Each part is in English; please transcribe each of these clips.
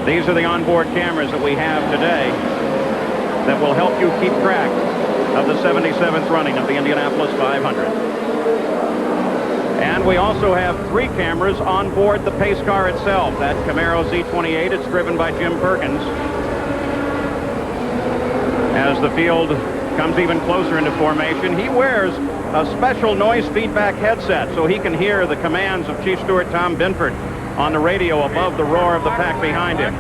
These are the onboard cameras that we have today that will help you keep track of the 77th running of the Indianapolis 500. And we also have 3 cameras on board the pace car itself. That Camaro Z28, it's driven by Jim Perkins. As the field comes even closer into formation, he wears a special noise feedback headset so he can hear the commands of Chief Steward Tom Binford on the radio above the roar of the pack behind him.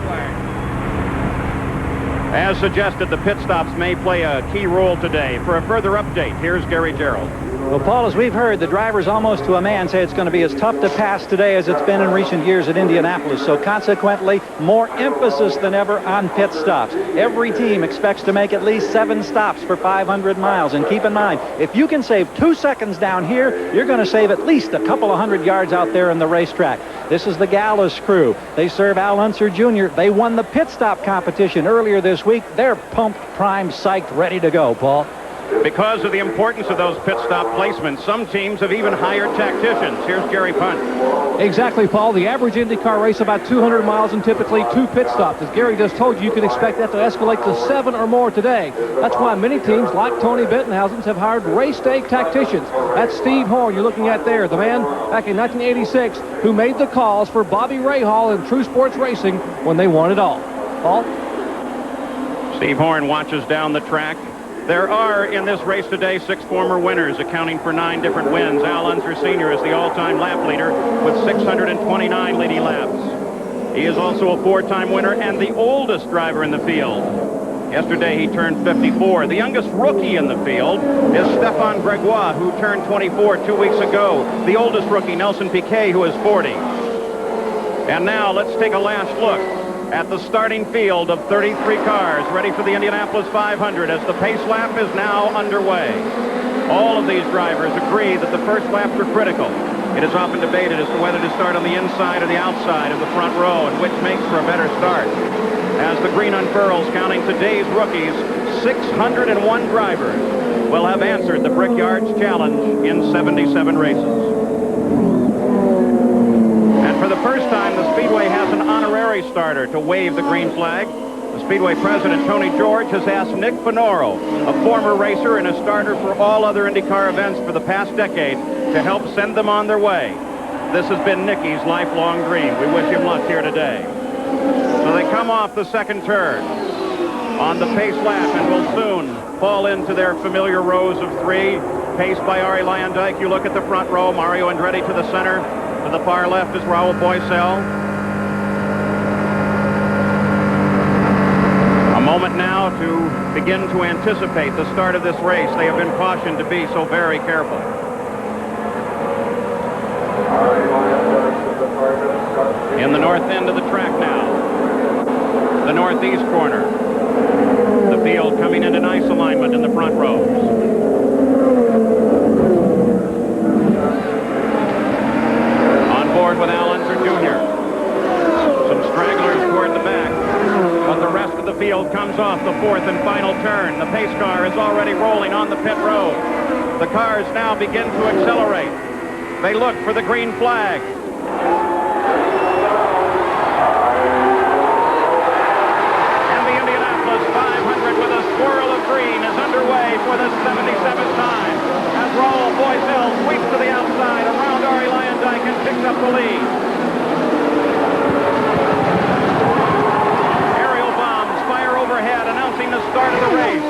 As suggested, the pit stops may play a key role today. For a further update, here's Gary Gerald. Well, Paul, as we've heard, the drivers almost to a man say it's going to be as tough to pass today as it's been in recent years at Indianapolis. So consequently, more emphasis than ever on pit stops. Every team expects to make at least 7 stops for 500 miles. And keep in mind, if you can save 2 seconds down here, you're going to save at least a couple of 100 yards out there in the racetrack. This is the Gallus crew. They serve Al Unser Jr. They won the pit stop competition earlier this week. They're pumped, primed, psyched, ready to go, Paul. Because of the importance of those pit stop placements, some teams have even hired tacticians. Here's Jerry Punt. Exactly, Paul. The average IndyCar race about 200 miles and typically 2 pit stops. As Gary just told you, you can expect that to escalate to 7 or more today. That's why many teams, like Tony Bettenhausen's, have hired race day tacticians. That's Steve Horn you're looking at there, the man back in 1986 who made the calls for Bobby Rahal and True Sports Racing when they won it all. Paul? Steve Horn watches down the track. There are, in this race today, 6 former winners, accounting for 9 different wins. Al Unser Sr. is the all-time lap leader with 629 leading laps. He is also a 4-time winner and the oldest driver in the field. Yesterday, he turned 54. The youngest rookie in the field is Stefan Grégoire, who turned 24 2 weeks ago. The oldest rookie, Nelson Piquet, who is 40. And now, let's take a last look at the starting field of 33 cars ready for the Indianapolis 500 as the pace lap is now underway. All of these drivers agree that the first laps are critical. It is often debated as to whether to start on the inside or the outside of the front row and which makes for a better start. As the green unfurls, counting today's rookies, 601 drivers will have answered the Brickyard's challenge in 77 races. For the first time, the Speedway has an honorary starter to wave the green flag. The Speedway president, Tony George, has asked Nick Finoro, a former racer and a starter for all other IndyCar events for the past decade, to help send them on their way. This has been Nicky's lifelong dream. We wish him luck here today. So they come off the second turn on the pace lap and will soon fall into their familiar rows of 3, paced by Arie Luyendyk. You look at the front row, Mario Andretti to the center. To the far left is Raul Boesel. A moment now to begin to anticipate the start of this race. They have been cautioned to be so very careful. In the north end of the track now, the northeast corner. The field coming into nice alignment in the front rows. With Al Unser Jr. Some stragglers toward the back, but the rest of the field comes off the 4th and final turn. The pace car is already rolling on the pit road. The cars now begin to accelerate. They look for the green flag. And the Indianapolis 500 with a swirl of green is underway for the 77th time. As Raul Boesel sweeps to the outside around Arie Luyendyk and picks up the lead. Aerial bombs fire overhead, announcing the start of the race.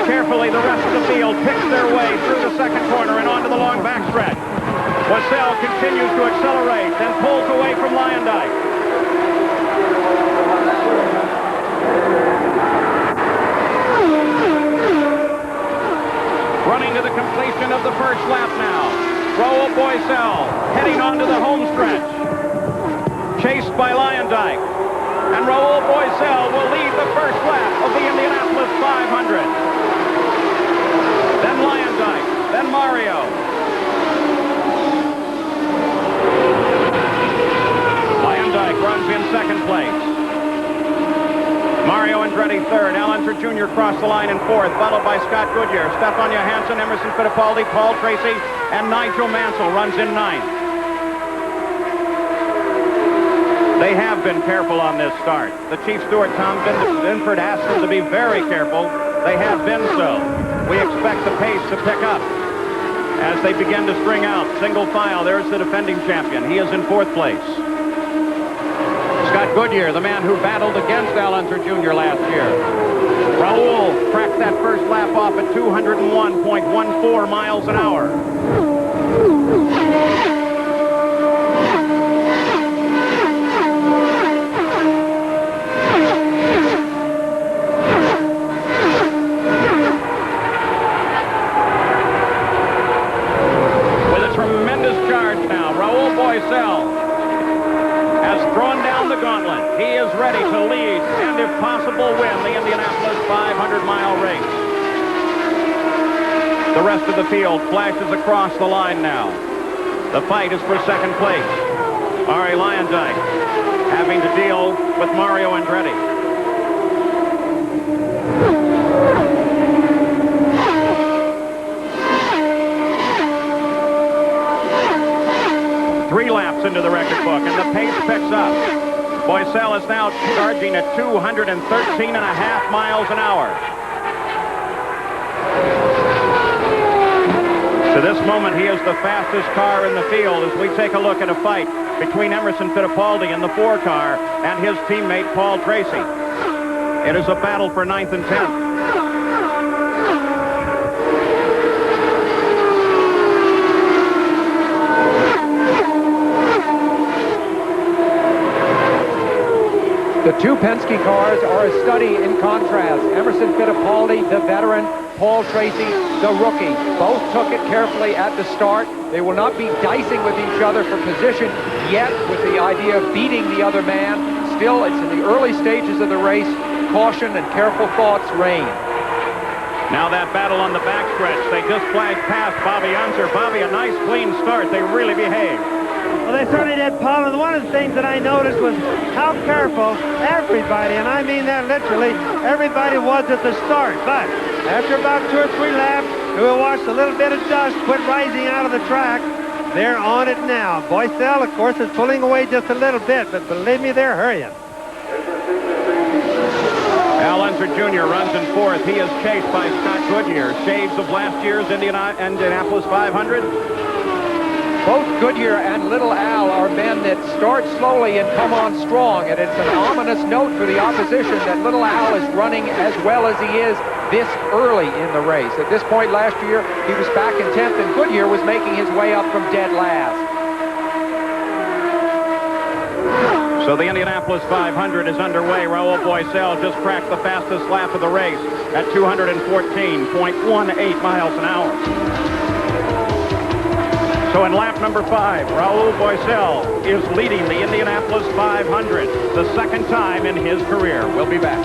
Carefully, the rest of the field picks their way through the second corner and onto the long backstretch. Boesel continues to accelerate, then pulls away from Luyendyk. Running to the completion of the first lap now. Raul Boesel heading onto the home stretch. Chased by Luyendyk. And Raul Boesel will lead the first lap of the Indianapolis 500. Then Luyendyk. Then Mario. Luyendyk runs in second place. Mario Andretti third. Al Unser Jr. crossed the line in 4th, followed by Scott Goodyear. Stefan Johansson, Emerson Fittipaldi, Paul Tracy, and Nigel Mansell runs in 9th. They have been careful on this start. The chief steward, Tom Binford, asked them to be very careful. They have been so. We expect the pace to pick up as they begin to string out. Single file, there's the defending champion. He is in 4th place. Scott Goodyear, the man who battled against Al Unser Jr. last year. Raul cracked that first lap off at 201.14 miles an hour. With a tremendous charge now, Raul Boesel has thrown down the gauntlet. He is ready to lead and, if possible, win the Indianapolis 500-mile race. The rest of the field flashes across the line now. The fight is for 2nd place. Arie Luyendyk having to deal with Mario Andretti. Three laps into the record book, and the pace picks up. Boesel is now charging at 213.5 miles an hour. To this moment, he is the fastest car in the field as we take a look at a fight between Emerson Fittipaldi in the 4 car and his teammate Paul Tracy. It is a battle for 9th and 10th. The two Penske cars are a study in contrast. Emerson Fittipaldi, the veteran, Paul Tracy, the rookie. Both took it carefully at the start. They will not be dicing with each other for position yet with the idea of beating the other man. Still, it's in the early stages of the race. Caution and careful thoughts reign. Now that battle on the backstretch. They just flagged past Bobby Unser. Bobby, a nice clean start. They really behaved. Well, they certainly did, Paul, and one of the things that I noticed was how careful everybody, and I mean that literally, everybody was at the start. But after about 2 or 3 laps, we watched a little bit of dust quit rising out of the track. They're on it now. Boesel, of course, is pulling away just a little bit, but believe me, they're hurrying. Al Unser Jr. runs in 4th. He is chased by Scott Goodyear. Shades of last year's Indianapolis 500. Both Goodyear and Little Al are men that start slowly and come on strong, and it's an ominous note for the opposition that Little Al is running as well as he is this early in the race. At this point last year, he was back in 10th, and Goodyear was making his way up from dead last. So the Indianapolis 500 is underway. Raul Boesel just cracked the fastest lap of the race at 214.18 miles an hour. So in lap number 5, Raul Boesel is leading the Indianapolis 500, the 2nd time in his career. We'll be back.